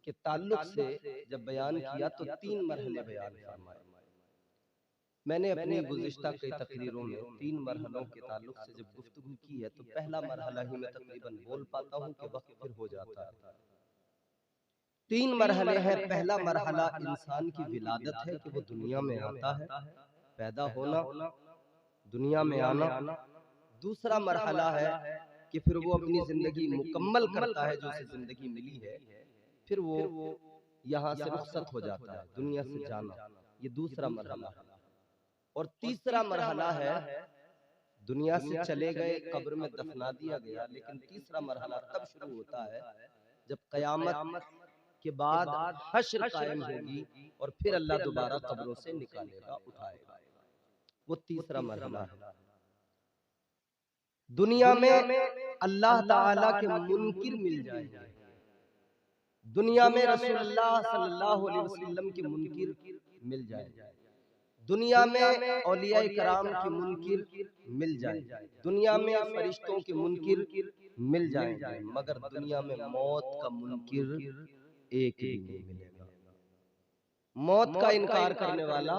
के ताल्लुक से जब बयान किया तो 3 मरहले बयान फरमाए। मैंने अपनी गुज़िश्ता कई तकरीरों में 3 मरहलों के ताल्लुक से जब गुफ्तगू की है तो पहला मरहला ही मैं तकरीबन बोल पाता हूँ कि वक्त फिर हो जाता है। 3 मरहले हैं। पहला मरहला इंसान की विलादत है कि वो दुनिया में आता है, पैदा होना, दुनिया में आना। दूसरा मरहला है कि फिर वो अपनी जिंदगी मुकम्मल करता है, जो उसे जिंदगी मिली है, फिर वो यहाँ से रुखसत हो जाता है, दुनिया से जाना। ये दूसरा मरहला है। और तीसरा मरहला है, दुनिया से चले गए, कब्र में दफना दिया गया, लेकिन तीसरा मरहला तब शुरू होता है जब क़यामत के बाद हश्र कायम होगी और फिर अल्लाह दोबारा कब्रों से निकालेगा, उठाएगा। वो तीसरा मरहला है। दुनिया में अल्लाह ताला के मुनकिर मिल जाएंगे, दुनिया में रसूलुल्लाह सल्लल्लाहु अलैहि वसल्लम के मुनकिर मिल जाएंगे, दुनिया में औलिया कराम के मुनकिर मिल जाएंगे, दुनिया में फरिश्तों के मुनकिर मिल जाएंगे, मगर दुनिया में मौत का मुनकिर एक भी नहीं मिलेगा। मौत का इनकार करने वाला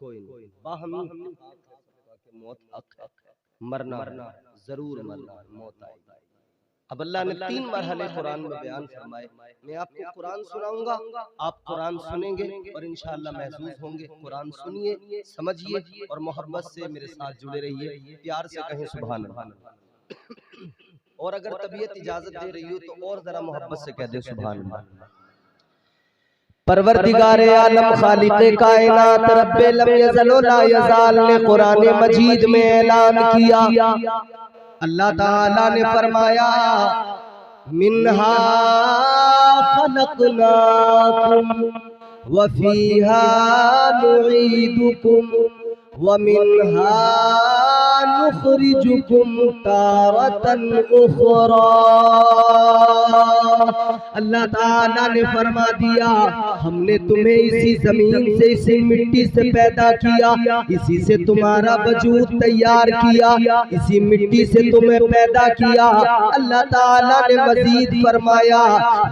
कोई नहीं। बाहमी कि मौत हक है, मरना जरूर मरना, मौत आएगी। अब अल्लाह ने 3 मरहले कुरान में बयान फरमाए। मैं आपको कुरान सुनाऊंगा, आप कुरान सुनेंगे और इंशाअल्लाह महसूस होंगे। कुरान सुनिए, समझिए और मोहब्बत से मेरे साथ जुड़े रहिए। प्यार से कहें सुभान अल्लाह। और अगर तबीयत इजाजत दे रही हो तो और जरा मोहब्बत से कह दे सुभान अल्लाह। परवरदिगारे आलम खालिक़े कायनात रब्बे लम यज़ल व ला यज़ाल ने कुरान मजीद में ऐलान किया, अल्लाह ताला ने फरमाया, मिन्हा खलक़नाकुम व फीहा नुईदुकुम व मिन्हा नुखरिजुकुम तारतन उखरा। अल्लाह ताला ने फरमा दिया, हमने तुम्हें इसी जमीन से, इसी मिट्टी से पैदा किया, इसी से तुम्हारा वजूद तैयार किया, इसी मिट्टी से तुम्हें पैदा किया। अल्लाह ताला ने मजीद फरमाया,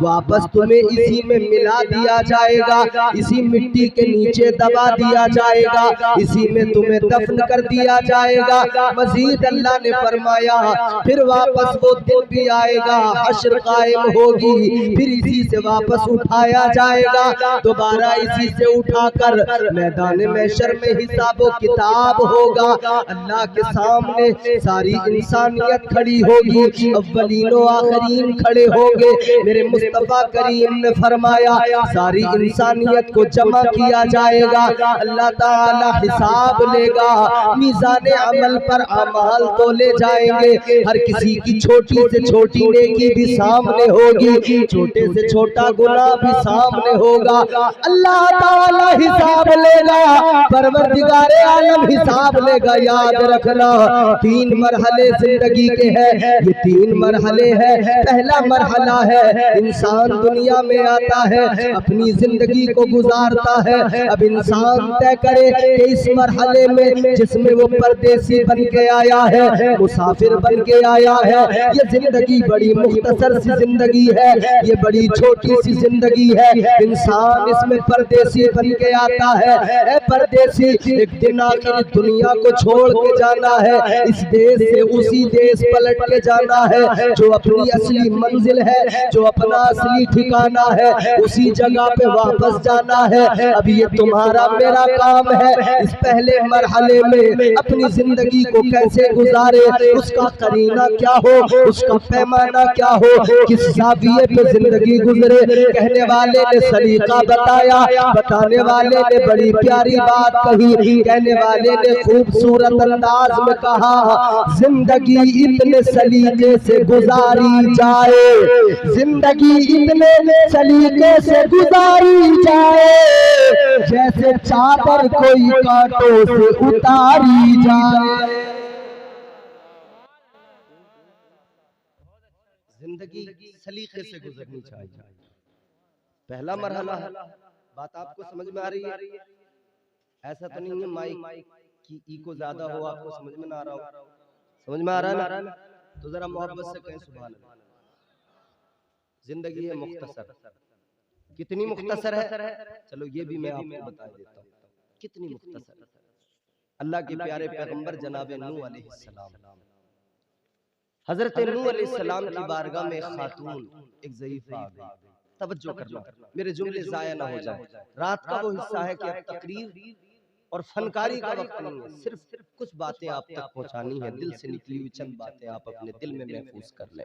वापस तुम्हें इसी में मिला दिया जाएगा, इसी मिट्टी के नीचे दबा दिया जाएगा, इसी में तुम्हें दफन कर दिया जाएगा। मजीद अल्लाह ने फरमाया, फिर वापस वो दिन भी आएगा, हश्र कायम होगी, फिर इसी से वापस उठाया जाएगा, दोबारा इसी से उठाकर मैदान महशर में हिसाब व किताब होगा। अल्लाह के सामने सारी इंसानियत खड़ी होगी, अव्वलीन व आखिरीन खड़े होंगे। मेरे मुस्तफा करीम ने फरमाया, सारी इंसानियत को जमा किया जाएगा, अल्लाह ताला हिसाब लेगा, मीज़ान अमल पर अमाल तोले जाएंगे। हर किसी की छोटी से छोटी नेकी भी सामने होगी, छोटे से छोटा गुनाह भी सामने होगा। अल्लाह ताला हिसाब लेगा, परवरदिगारे आलम हिसाब लेगा। याद रखना, 3 मरहले जिंदगी के हैं, ये 3 मरहले हैं। पहला मरहला है, इंसान दुनिया में आता है, अपनी जिंदगी को गुजारता है। अब इंसान तय करे कि इस मरहले में जिसमें वो परदेसी बन के आया है, मुसाफिर बन के आया है, ये जिंदगी बड़ी मुख्तसर सी जिंदगी है, ये बड़ी छोटी सी जिंदगी है। इंसान इसमें परदेसी बन के आता है। ए परदेसी, एक दिन आखिर दुनिया को छोड़ के जाना है, इस देश से उसी देश पलट के जाना है, जो अपनी असली मंजिल है, जो अपना असली ठिकाना है, उसी जगह पे वापस जाना है। अब ये तुम्हारा मेरा काम है, इस पहले मरहले में अपनी जिंदगी को कैसे गुजारे, उसका करीना क्या हो, उसका पैमाना क्या हो, किस जाविये पे जिंदगी गुजरे। कहने वाले ने सलीका बताया, बताने वाले ने बड़ी प्यारी बात कही, कहने वाले ने खूबसूरत अंदाज में कहा, जिंदगी इतने सलीके से गुजारी जाए, जिंदगी इतने सलीके से गुजारी जाए, जैसे चादर कोई कांटों से उतारी जाए। जिंदगी सलीके से गुजरनी चाहिए। पहला मरहला है। बात आपको समझ में आ रही है? ऐसा तो नहीं है माइक की इको ज्यादा हो, आपको समझ में ना आ रहा हो। समझ में आ रहा है ना? तो जरा मोहब्बत से कहें सुभान अल्लाह। जिंदगी है मुख्तसर, कितनी मुख्तसर है, चलो ये भी मैं आपको बता देता हूँ कितनी मुख्तसर है। अल्लाह के प्यारे पैगंबर जनाब नूह अलैहिस्सलाम, हजरत नूह अलैहिस्सलाम की बारगाह में खातून एक ज़ईफ़ा आ गई। तवज्जो करना, मेरे जुमले ज़ाया ना हो जाए। रात का वो हिस्सा है कि अब तकरीर और फनकारी का वक्त नहीं है, सिर्फ कुछ बातें आप तक पहुंचानी है, दिल से निकली हुई चंद बातें आप अपने दिल में महफूज कर लें।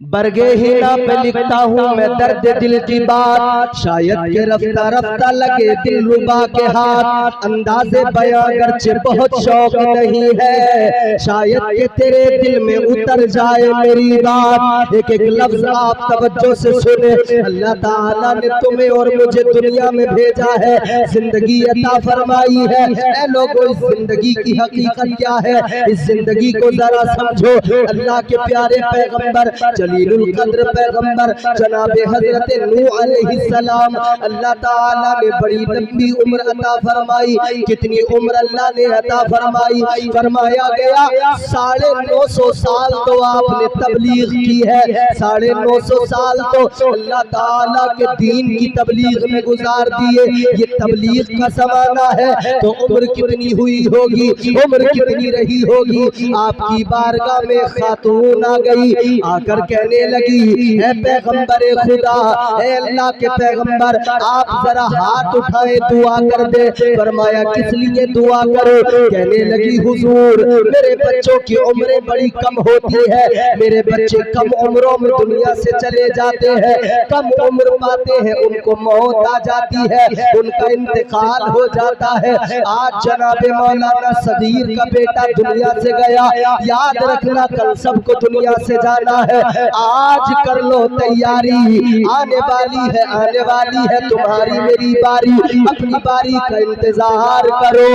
बरगे हीरा पे लिखता हूँ मैं दर्द दिल की बात, शायद के रफ्ता रफ्ता लगे दिल रुबा के हाथ। अंदाज़े बयां गर्चे बहुत शौक नहीं है, शायद के तेरे दिल में उतर जाए मेरी बात। एक एक लफ्ज आप तवज्जो से सुने, अल्लाह ताला ने तुम्हें और मुझे दुनिया में भेजा है, जिंदगी अता फरमाई है। ऐ लोगों, इस जिंदगी की हकीकत क्या है, इस जिंदगी को जरा समझो। अल्लाह के प्यारे पैगंबर जलीलुल कद्र पैगंबर जनाब हजरत नूह अलैहिस्सलाम, अल्लाह ताला ने बड़ी लंबी उम्र अता फरमाई। कितनी उम्र अल्लाह ने अता फरमाई, फरमाया गया 950 साल तो आपने तबलीग की है, 950 साल तो अल्लाह ताला के दीन की तबलीग में गुजार दिए। ये तबलीग का ज़माना है, तो उम्र कितनी हुई होगी, उम्र कितनी रही होगी। आपकी बारगाह में खातून आ गई, आकर कहने लगी, है पैगंबर खुदा, है अल्लाह के पैगंबर, आप जरा हाथ उठाए दुआ कर दे। फरमाया किस लिए दुआ करो? कहने लगी हुजूर, मेरे बच्चों की उम्रें बड़ी कम होती है, मेरे बच्चे कम उम्रों में दुनिया से चले जाते हैं, कम उम्र पाते हैं, उनको मौत आ जाती है, उनका इंतकाल हो जाता है। आज जनाबे मौलाना सगीर का बेटा दुनिया से गया, याद रखना कल सबको दुनिया से जाना है। आज कर लो तैयारी, आने वाली है, आने वाली है तुम्हारी मेरी बारी। अपनी बारी का इंतजार करो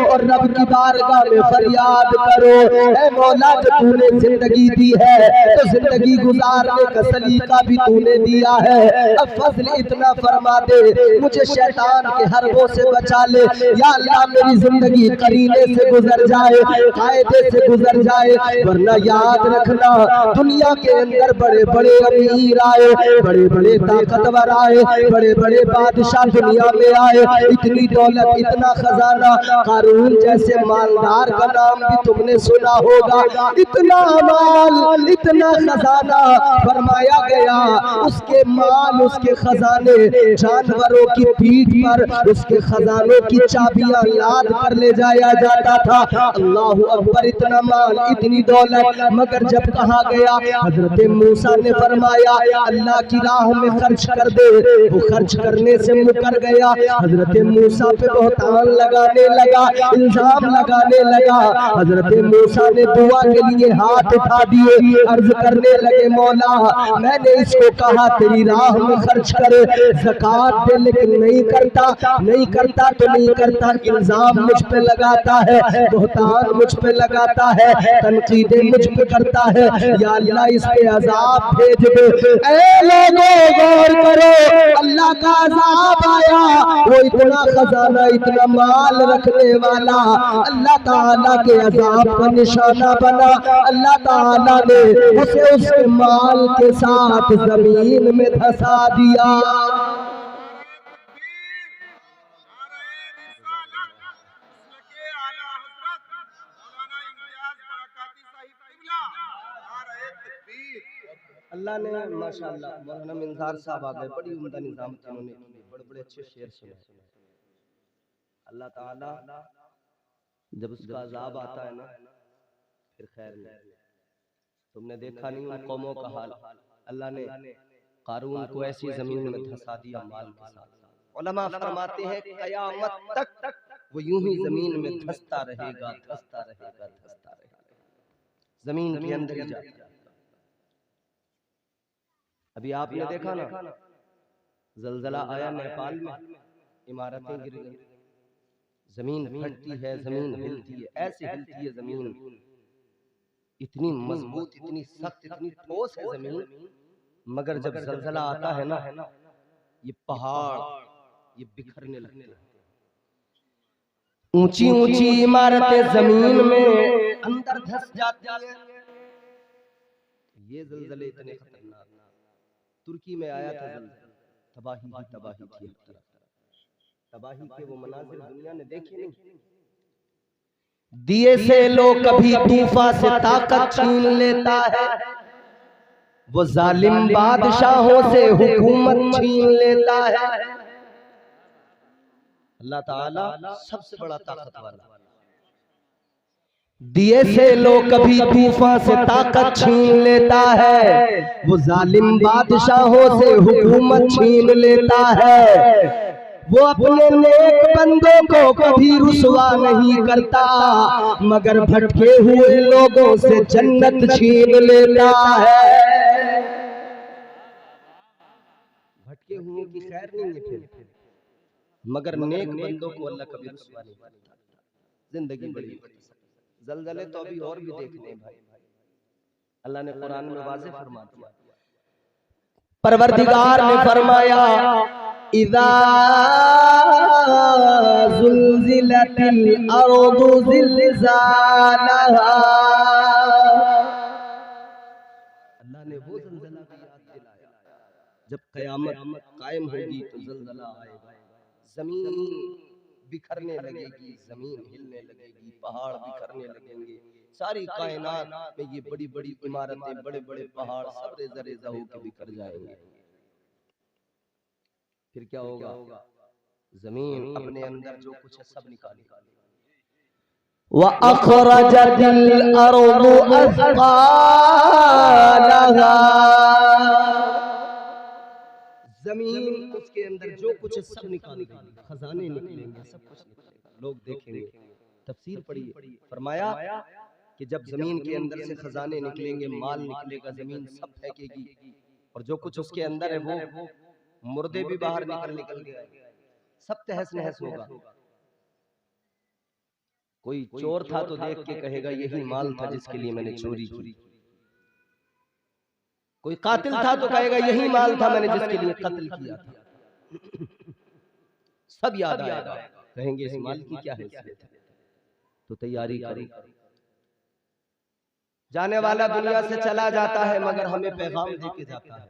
और रब की बारगाह में फरियाद करो, ऐ मौला जो तूने जिंदगी दी है, तो जिंदगी गुजारने का सलीका भी तूने दिया है, अब फजल इतना फरमा दे, मुझे शैतान के हरबों से बचा ले। या अल्लाह मेरी जिंदगी करीने से गुजर जाए, कायदे से गुजर जाए, वरना याद रखना दुनिया के अंदर बड़े बड़े अमीर आए, बड़े बड़े ताकतवर आए, बड़े बड़े बादशाह दुनिया में आए, इतनी दौलत, इतना खजाना, कारून जैसे मालदार का नाम भी तुमने सुना होगा, इतना माल, इतना खजाना। फरमाया गया उसके माल, उसके खजाने जानवरों की पीठ पर उसके खजानों की चाबियां लाद कर ले जाया जाता था। अल्लाहु अकबर, इतना माल, इतनी दौलत, मगर जब कहा गया हजरत मूसा ने फरमाया अल्लाह की राह में खर्च कर दे, वो खर्च करने से मुकर गया। हजरत मूसा पे बहुतान लगाने लगा, इल्जाम लगाने लगा। हजरत मूसा ने दुआ के लिए हाथ उठा दिए, अर्ज करने लगे मौला मैंने इसको कहा तेरी राह में खर्च करे, ज़कात दे, लेकिन नहीं करता, नहीं करता तो नहीं करता, इल्जाम मुझ पे लगाता है, बहुतान मुझ पे लगाता है, तनकीदें मुझ पे करता है। या अल्लाह इस पे अजाब भेज दे। ऐ लोगों गौर करो, अल्लाह का अजाब आया, वो इतना खजाना, इतना माल रखने वाला अल्लाह ताला के अजाब का निशाना बना। अल्लाह ताला ने उसे उसके माल के साथ जमीन में धंसा दिया। अल्लाह ने माशाअल्लाह, मौलाना मिंजार साहब आ गए, बड़ी उम्दा निजाम इन्होंने किए, बड़े बड़े अच्छे शेर सुने। अल्लाह ताला जब उसका अजाब आता है ना, फिर खैर नहीं। तुमने देखा नहीं उन कौमों का हाल, अल्लाह ने कारून को ऐसी जमीन में धंसा दिया माल के साथ। उलमा फरमाते हैं कयामत तक वो यूं ही जमीन में धंसता रहेगा, धंसता रहेगा, धंसता रहेगा, जमीन के अंदर ही जाता। अभी आपने देखा ना, जलजला आया नेपाल में, इमारतें गिर गई, जमीन फटती है, जमीन हिलती है, ऐसे हिलती है जमीन, इतनी मजबूत, इतनी सख्त, इतनी ठोस है जमीन, मगर जब जलजला आता है ना, ये पहाड़ ये बिखरने लगते हैं, ऊंची ऊंची इमारतें जमीन में अंदर धंस जाती है। ये जलजले इतने खतरनाक, तुर्की में आया था जलजला, तबाही ही तबाही थी। तबाही के वो मनाजिर दुनिया ने देखे नहीं। दिए से लो कभी तूफान से ताकत छीन लेता है, वो जालिम बादशाहों से हुकूमत छीन लेता है। अल्लाह ताला सबसे बड़ा ताकत वाला। दिए से लो कभी तूफान से ताकत छीन लेता है, वो जालिम बादशाहों से हुकूमत छीन लेता है। वो अपने नेक बंदों को कभी रुसवा नहीं करता, मगर भटके हुए लोगों से जन्नत छीन लेता है। भटके हुए की खैर नहीं है फिर, मगर नेक बंदों को अल्लाह कभी रुसवा नहीं करता। जिंदगी बड़ी जलजले तो अभी और भी देखने भाई। अल्लाह ने कुरान में वाज़ेह फरमा दिया, परवरदिगार ने फरमाया इज़ा ज़ुल्ज़िलतिल अर्दु ज़िलज़ालहा। अल्लाह ने वो ज़लज़ला की याद दिलाया, जब क़यामत कायम होगी तो ज़लज़ला आएगा, ज़मीन बिखरने लगेगी, ज़मीन हिलने लगेगी, पहाड़ बिखरने लगेंगे, सारी कायनात में ये बड़ी बड़ी इमारतें, बड़े बड़े पहाड़ सब रेज़ा रेज़ा होकर बिखर जाएंगे। फिर क्या होगा? ज़मीन अपने अंदर जो कुछ है सब निकालेगी। व अखरजतिल अर्दु अज़क़ालहा। ज़मीन उसके अंदर जो कुछ है सब निकालेगी, खजाने निकलेंगे, सब कुछ निकलेगा, लोग देखेंगे। तफसीर पढ़िए, फरमाया कि जब जमीन के अंदर से खजाने निकलेंगे, माल निकलेगा, जमीन सब फेंकेगी और जो कुछ उसके अंदर है वो मुर्दे भी बाहर निकल गए, सब तहस नहस होगा। कोई चोर था तो देख के कहेगा यही माल था जिसके लिए मैंने चोरी की। कोई कातिल था तो कहेगा यही माल था मैंने जिसके लिए कत्ल किया था। सब याद आएगा, कहेंगे इस माल की क्या हैसियत है, तो तैयारी करो। जाने वाला दुनिया से चला जाता है मगर हमें पैगाम देके जाता है।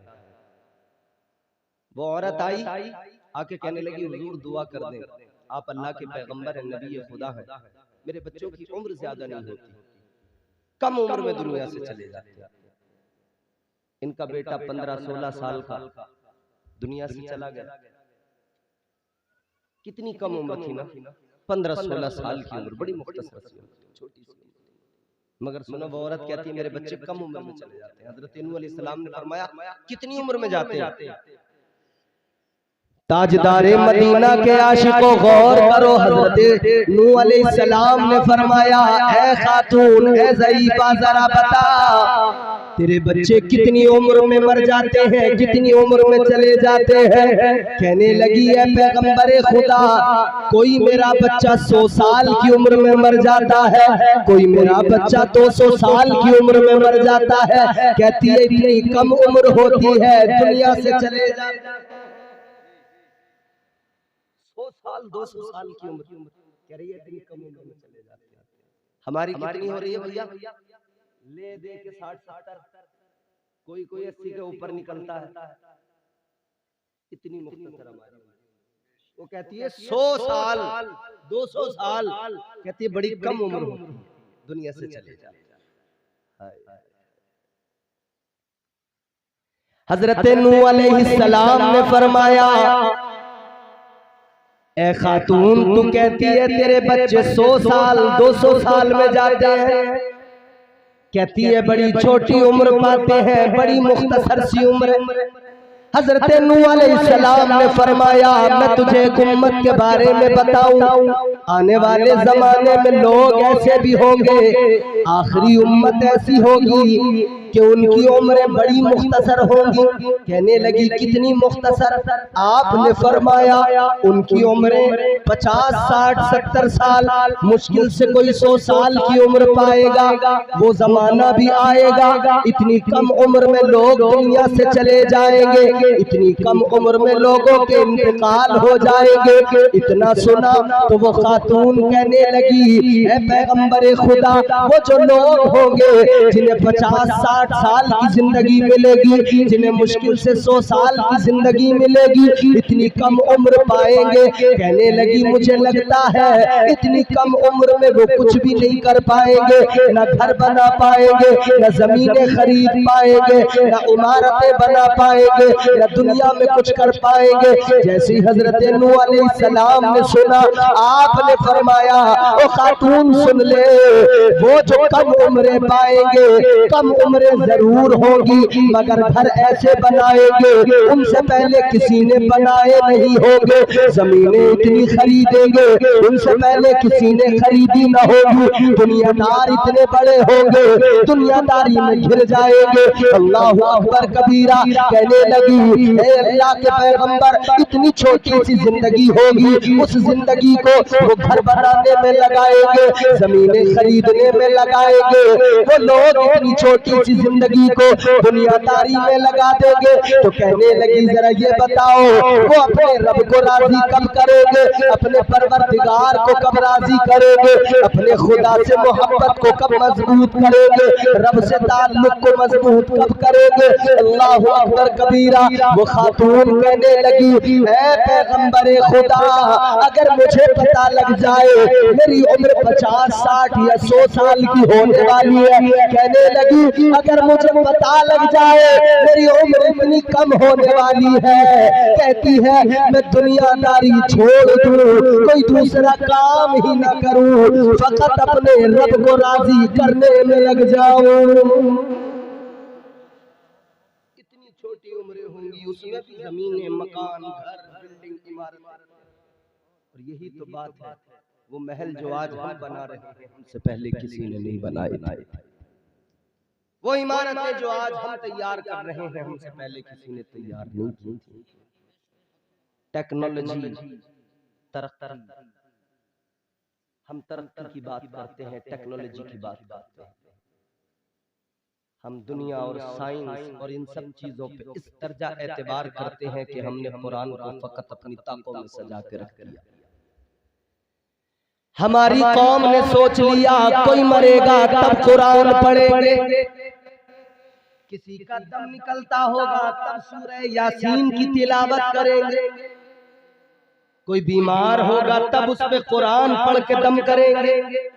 वो औरत आई, आके कहने लगी हुजूर दुआ कर दें, आप अल्लाह के पैगंबर हैं, नबी खुदा हैं, मेरे बच्चों की उम्र ज्यादा नहीं होती, कम उम्र में दुनिया से चले जाते हैं। इनका बेटा 15-16 साल का दुनिया से चला गया। कितनी कम उम्र थी ना, 15-16 साल की उम्र, बड़ी मुख्तसर सी छोटी सी। मगर सुनो वो औरत कहती है मेरे बच्चे कम उम्र में चले जाते हैं। हजरत नूह अलैहिस्सलाम ने फरमाया कितनी उम्र में जाते हैं? ताजदारे मदीना के आशिकों गौर करो, हजरत नूह अलैहिस्सलाम ने फरमाया ऐ खातून, ऐ ज़ईफा जरा बता तेरे बच्चे कितनी उम्र में मर जाते हैं, कितनी उम्र में चले जाते हैं? कहने लगी है पैगंबरे खुदा, कोई मेरा बच्चा 100 साल की उम्र में मर जाता है, कोई मेरा बच्चा 200 साल की उम्र में मर जाता है। कहती है इतनी कम उम्र होती है दुनिया से चले जाते हैं। 100 साल 200 साल की उम्र कह रही है इतनी कम उम्र में चले जाते हैं। हमारी कितनी हो रही है भैया? ले दे के 60-70, कोई 80 के ऊपर निकलता है। इतनी मुख्तसर हमारी। वो कहती है 100 साल 200 साल, कहती है बड़ी कम उम्र होती है दुनिया से चले जाते हैं। हजरत नूह अलैहिस्सलाम ने फरमाया ए खातून, तू कहती है तेरे बच्चे 100 साल 200 साल में जाते हैं, कहती है बड़ी छोटी उम्र पाते हैं, बड़ी मुख्तसर सी उम्र। हजरत नूह अलैहिस्सलाम ने फरमाया मैं तुझे एक उम्मत के बारे में बताऊं, आने वाले जमाने में लोग ऐसे भी होंगे, आखिरी उम्मत ऐसी होगी कि उनकी उम्रें बड़ी मुख्तसर होंगी। कहने लगी कितनी मुख्तसर? आपने फरमाया उनकी उम्रें 50, 60, 70 साल, मुश्किल से कोई 100 साल की उम्र पाएगा। वो जमाना भी आएगा इतनी कम उम्र में लोग दुनिया से चले जाएंगे, इतनी कम उम्र में लोगों के इंतकाल हो जाएंगे। इतना सुना तो वो खातून कहने लगी ऐ पैगंबरे खुदा, वो जो लोग होंगे जिन्हें 50 साल 60 साल की जिंदगी मिलेगी, जिन्हें मुश्किल से 100 साल की जिंदगी मिलेगी, इतनी कम उम्र पाएंगे। कहने लगी मुझे लगता है इतनी कम उम्र में वो कुछ भी नहीं कर पाएंगे, न घर बना पाएंगे, न जमीनें खरीद पाएंगे, न इमारतें बना पाएंगे, न दुनिया में कुछ कर पाएंगे। जैसे हजरत नूह अलैहिस्सलाम ने सुना, आपने फरमाया ओ खातून सुन ले, वो जो कम उम्र पाएंगे, कम उम्र जरूर होगी, मगर घर ऐसे बनाएंगे उनसे पहले किसी ने बनाए नहीं होंगे, जमीनें इतनी खरीदेंगे उनसे पहले किसी ने खरीदी न होगी, दुनियादार इतने बड़े होंगे दुनियादारी में घिर जाएंगे। अल्लाह अकबर कबीरा। कहने लगी हे अल्लाह के पैगंबर, इतनी छोटी सी जिंदगी होगी, उस जिंदगी को वो घर बनाने में लगाएंगे, जमीनें खरीदने में लगाएंगे, वो लोग इतनी छोटी सी जिंदगी को दुनियादारी में लगा देंगे। तो कहने लगी जरा ये बताओ वो अपने रब को राजी कब करेंगे, अपने परवरदिगार को कब राजी करेंगे, अपने खुदा से मोहब्बत को कब मजबूत करेंगे, रब से ताल्लुक को मजबूत कब करेंगे। अल्लाह अकबर कबीरा। वो खातून कहने लगी ऐ पैगंबरे खुदा, अगर मुझे पता लग जाए मेरी उम्र 50, 60 या 100 साल की होने वाली है, कहने लगी अगर मुझे पता लग जाए मेरी उम्र इतनी कम होने वाली है, कहती है मैं दुनियादारी छोड़ दूं, कोई दूसरा काम ही ना करूं, फकत अपने रब को राजी करने में लग जाऊं। इतनी छोटी उम्रें होंगी, उसमें भी जमीनें, मकान, घर, बिल्डिंग, इमारत। और यही तो बात है, वो महल जो आज हम बना रहे हैं हमसे पहले किसी ने नहीं बनाए थे, वो इमारतें जो आज हम तैयार कर रहे हैं हमसे पहले किसी ने तैयार नहीं की थी। टेक्नोलॉजी, तरक्की, हम तरक्की की बात करते हैं, टेक्नोलॉजी की बात करते हैं, हम दुनिया और साइंस और इन सब चीजों पे इस दर्जा एतबार करते हैं कि हमने कुरान को फकत अपनी ताकों में सजा के रख दिया। हमारी कौम ने सोच लिया कोई मरेगा तब कुरान पढ़ेंगे, किसी का दम निकलता होगा तब सूरह यासीन की तिलावत करेंगे, कोई बीमार होगा तब उस पे कुरान पढ़ के दम करेंगे।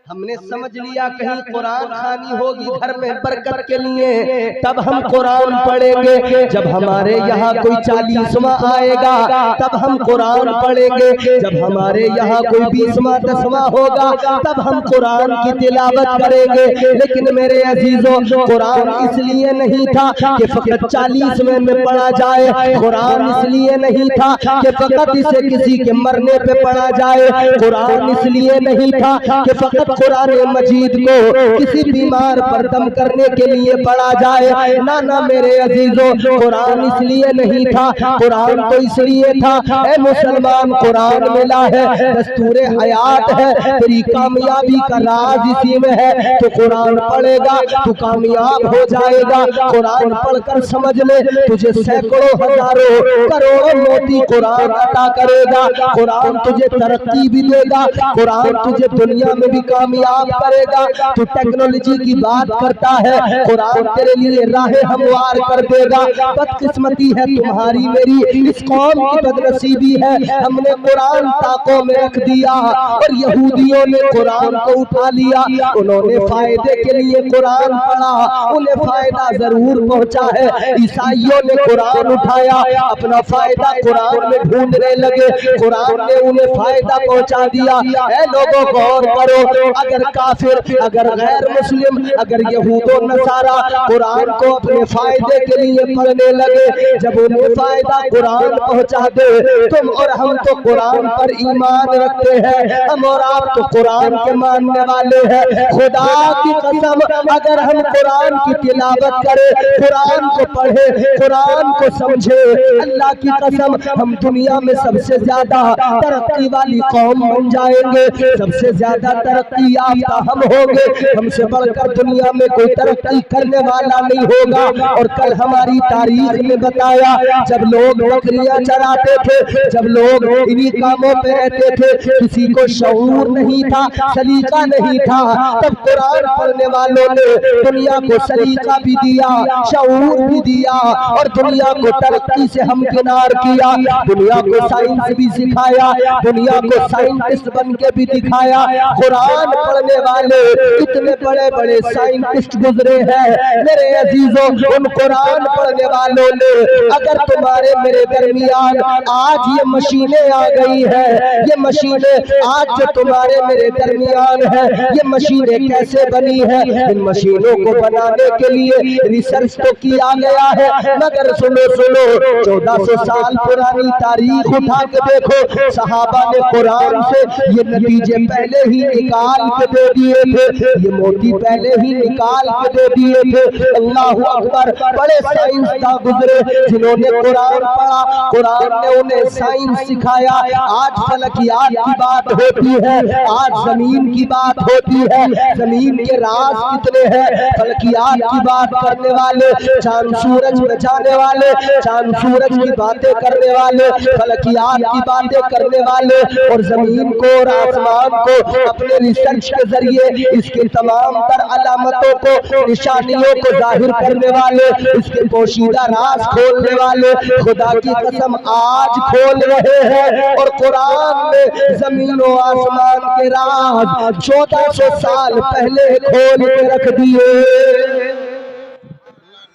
हमने समझ लिया कहीं कुरान खानी होगी घर में बरकत के लिए तब हम कुरान पढ़ेंगे, जब हमारे यहाँ कोई 40वां आएगा तब हम कुरान पढ़ेंगे, जब हमारे यहाँ कोई 20वां 10वां होगा तब हम कुरान की तिलावत करेंगे। लेकिन मेरे अजीजों, कुरान इसलिए नहीं था कि फकत 40वें में पढ़ा जाए, कुरान इसलिए नहीं था कि फकत इसे किसी के मरने पे पढ़ा जाए, कुरान इसलिए नहीं था कि फकत कुरान मजीद को किसी बीमार पर दम करने के लिए पढ़ा जाए। ना ना मेरे अजीजों, कुरान इसलिए नहीं था, कुरान तो इसलिए था ऐ मुसलमान कुरान मिला है, दस्तूर हयात है, तेरी कामयाबी का राज इसी में है। तो कुरान पढ़ेगा तू कामयाब हो जाएगा, कुरान पढ़कर समझ ले तुझे सैकड़ों हजारों करोड़ों मोती कुरान अता करेगा, कुरान तुझे तरक्की भी देगा, कुरान तुझे दुनिया में भी कामयाब करेगा। तू टेक्नोलॉजी की बात करता है, कुरान तेरे लिए राहें हमवार कर देगा। बदकिस्मती है तुम्हारी मेरी, इस कौम की बदनसीबी है, हमने कुरान ताकों में रख दिया और यहूदियों ने कुरान को उठा लिया। उन्होंने फायदे के लिए कुरान पढ़ा, उन्हें फायदा जरूर पहुंचा है। ईसाइयों ने कुरान उठाया, अपना फायदा कुरान में ढूंढने लगे, कुरान ने उन्हें फायदा पहुंचा दिया। ऐ लोगों गौर करो, अगर काफिर, अगर गैर मुस्लिम, अगर यहूदो नसारा कुरान को अपने फायदे के लिए पढ़ने लगे, जब उन्हें फायदा कुरान पहुंचा दे, तुम और हम तो कुरान पर ईमान रखते हैं, हम और आप तो कुरान के मानने वाले हैं। खुदा की कसम, अगर हम कुरान की तिलावत करें, कुरान को पढ़े, कुरान को समझे, अल्लाह की कसम हम दुनिया में सबसे ज्यादा तरक्की वाली कौम बन जाएंगे, सबसे ज्यादा तरक्की तरक्की याफ्ता हम होंगे, हमसे बढ़कर दुनिया में कोई तरक्की करने वाला नहीं होगा। और कल हमारी तारीख में बताया, जब लोग बकरियां चराते थे, जब लोग इन्हीं कामों पे रहते थे, किसी को शऊर नहीं था, सलीका नहीं था, तब कुरान पढ़ने वालों ने दुनिया को सलीका भी दिया, शऊर भी दिया और दुनिया को तरक्की से हमकिनार किया। दुनिया को साइंस भी सिखाया, दुनिया को साइंटिस्ट बन के भी दिखाया। कुरान पढ़ने वाले इतने बड़े बड़े साइंटिस्ट गुजरे हैं मेरे अजीजों। उन कुरान पढ़ने वालों ने, अगर तुम्हारे मेरे दरमियान आज ये मशीनें आ गई है, ये मशीनें आज जो तुम्हारे मेरे दरमियान है, ये मशीनें कैसे बनी है? इन मशीनों को बनाने के लिए रिसर्च तो किया गया है, मगर सुनो सुनो, 1400 साल पुरानी तारीख उठा के देखो, सहाबा ने कुरान से ये नतीजे पहले ही निकाल के दे दिए थे, ये मोती पहले ही निकाल के दे दिए थे। अल्लाहु अकबर। बड़े साइंसदान गुजरे जिन्होंने कुरान पढ़ा, कुरान ने उन्हें साइंस सिखाया। आज फलकियात की बात होती है, आज जमीन की बात होती है, जमीन के राज कितने हैं, फलकियात की बात करने वाले, चांद सूरज में जाने वाले, चांद सूरज की बातें करने वाले, फलकियात की बातें करने वाले, और जमीन को और आसमान को अपने रिसर्च के जरिए इसके तमाम तर अलामतों को, निशानियों को जाहिर करने वाले, इसके पोशीदा राज खोलने वाले खुदा की कसम आज खोल रहे हैं। और कुरान ने जमीन और आसमान के राज 1400 साल पहले खोल के रख दिए।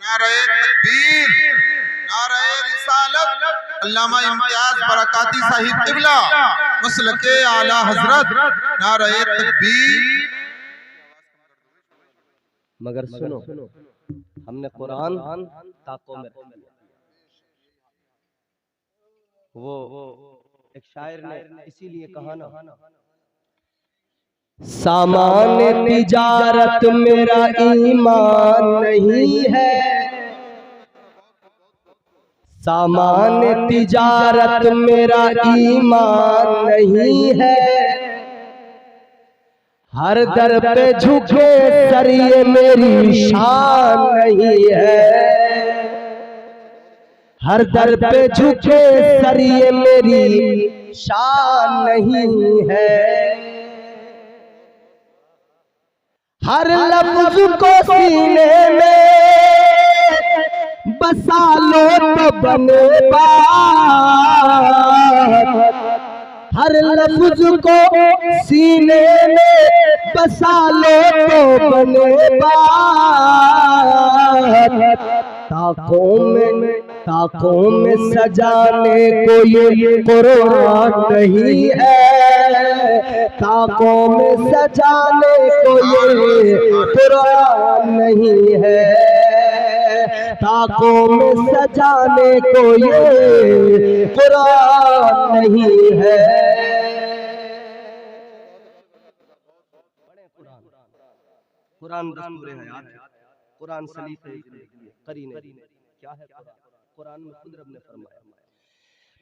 नारे तकबीर, नारे रिसालत, अल्लामा इम्तियाज बरकाती साहिब क़िबला मसलके आला हजरत, नारे तकबीर। मगर सुनो, हमने कुरान ताकों में वो एक शायर ने इसीलिए कहा ना, सामान तिजारत मेरा ईमान नहीं है, सामान तिजारत मेरा ईमान नहीं है, हर दर पे झुके सर ये मेरी शान नहीं है, हर दर पे झुके सर ये मेरी शान नहीं है, हर लफ्ज को सीने में बसा लो तो बने बात, हर लफ्ज को सीने में बसा लो तो बने बात, ताकों में सजाने को ये कुरान नहीं है, ताकों में सजाने को ये कुरान नहीं है, ताकों में सजाने को ये कुरान नहीं है। कुरान दस्तूरे हयात है, कुरान सलीक़े करीने क्या है? कुरान में खुद रब ने फरमाया,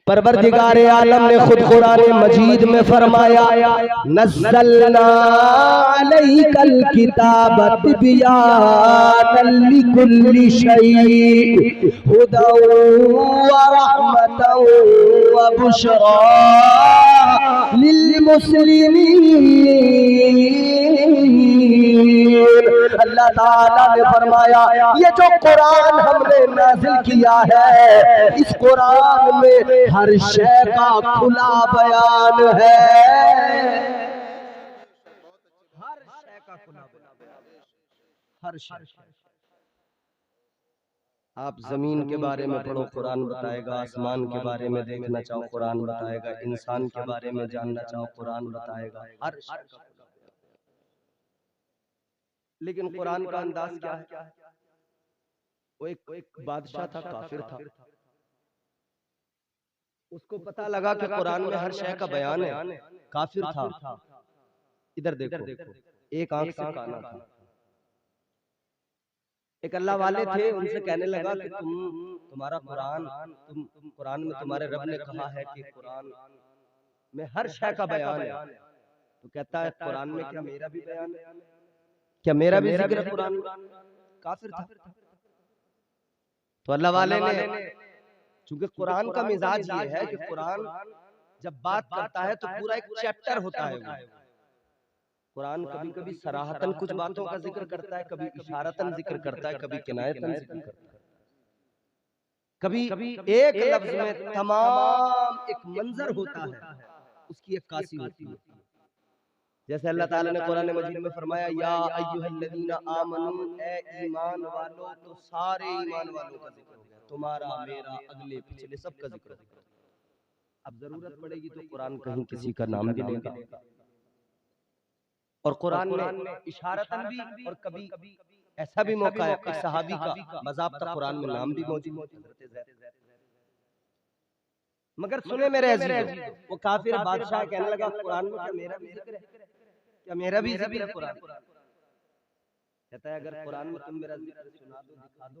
परवरदिगारे आलम ने खुद कुरान मजीद में फरमाया, नज़्ज़लना अलैकल किताब तिबयानन लिकुल्लि शै हुदन व रहमतन व बुशरा लिल मुस्लिमीन। अल्लाह ताला ने फरमाया, ये जो कुरान हमने नाज़िल किया है, इस कुरान में हर शय का खुला बयान है, हर शय का खुला बयान, हर शय। आप जमीन के बारे में पढ़ो, कुरान बताएगा, आसमान के बारे में देखना चाहो, कुरान बताएगा, इंसान के बारे में जानना चाहो, कुरान बताएगा, हर शय का। लेकिन कुरान का अंदाज क्या है? वो एक बादशाह था, काफिर था, उसको पता लगा कि कुरान में हर शय का बयान है, काफिर था। इधर देखो, एक आंख से काना था। एक अल्लाह वाले थे, उनसे कहने लगा कि तुम्हारा कुरान, कुरान में तुम्हारे रब ने कहा है कि कुरान में हर शय का बयान है, तो कहता है कुरान में क्या मेरा भी बयान है, क्या मेरा भी जिक्र है कुरान में? काफिर था। तो अल्लाह वाले ने, चूंकि कुरान का मिजाज ये है कि कुरान जब बात करता है तो पूरा एक चैप्टर होता है वो। कुरान कभी कभी सराहतन कुछ बातों का जिक्र करता है, कभी इशारतन जिक्र करता है, कभी किनायतन जिक्र करता है, कभी एक लफ्ज में तमाम एक मंजर होता है, उसकी अक्कासी होती है। जैसे अल्लाह ताला ने कुरान मजीद में फरमाया, या अय्युहल्लज़ीना आमनू, ए ईमान वालों, तो सारे ईमान वालों का जिक्र हो गया, तुम्हारा मेरा अगले पिछले सबका जिक्र हो गया। अब जरूरत पड़ेगी तो कुरान कहीं किसी का नाम भी लेगा, और कुरान में इशारतन भी, और कभी ऐसा भी मौका है एक सहाबी का बज़ाब्ता कुरान में नाम भी मौजूद है। मगर सुने मेरे अजीज़, वो काफिर बादशाह कहने लगा कुरान में क्या मेरा भी जिक्र है, क्या मेरा भी जिक्र है कुरान? कहता है अगर कुरान में तुम मेरा जिक्र सुना दो, दिखा दो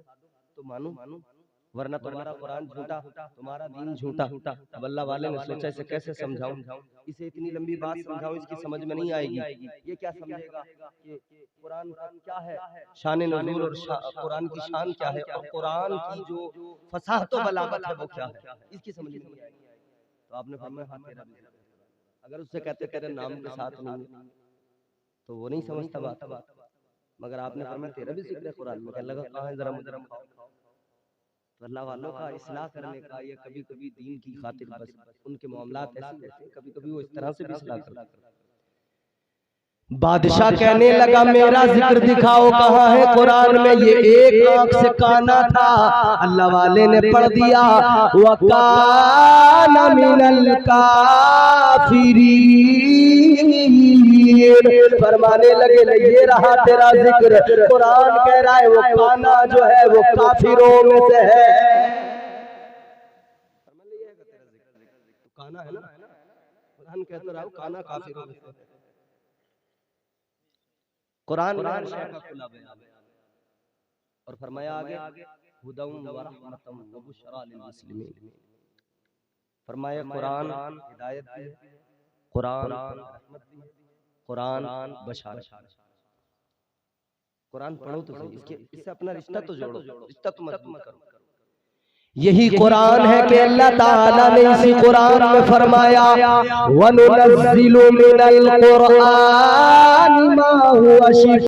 तो मानू, वरना तुम्हारा कुरान झूठा, तुम्हारा दीन झूठा। अब अल्लाह वाले ने सोचा इसे कैसे समझाऊं, इसे इतनी लंबी बात समझाऊं, इसकी समझ में नहीं आएगी, ये क्या समझेगा कि कुरान क्या है, शान नुज़ूल और कुरान की शान क्या है, और कुरान की जो फसाहत और बलागत है वो क्या है, इसकी समझ में नहीं आएगी। तो आपने फरमाया हाँ तेरा भी। अगर उससे कहते तेरे नाम के साथ नहीं तो वो नहीं समझता बात, मगर आपने फरमाया तेरा भी जिक्र है कुरान में, कहने लगा कहाँ है, जरा मुझे दिखाओ। तो अल्लाह वालों का इस्लाह करने का, या कभी कभी दीन की खातिर बस उनके मामलात ऐसे ऐसे, कभी कभी वो इस तरह से भी इस्लाह करते। बादशाह कहने लगा मेरा जिक्र दिखाओ कहाँ है कुरान में, ये एक आंख से काना था। अल्लाह वाले ने पढ़ दिया, वकाना मिनल काफिरीन, फरमाने लगे ये रहा तेरा जिक्र। कुरान कह रहा है वो काना जो है वो काफिरों में से है। काना है ना, कुरान कहता रहा काना काफिरों में से। कुरान और फरमाया आगे हुदम व रहमतम व बुशरा लिल मुस्लिमीन, फरमाया कुरान हिदायत भी है, कुरान रहमत भी है, कुरान बशारत। कुरान पढ़ो तो सही, इससे अपना रिश्ता तो जोड़ो, रिश्ता तो मजबूत करो। यही कुरान है कि अल्लाह ताला ने इसी कुरान में फरमाया वनुनज़्ज़िलु मिनल कुरान मा हुवा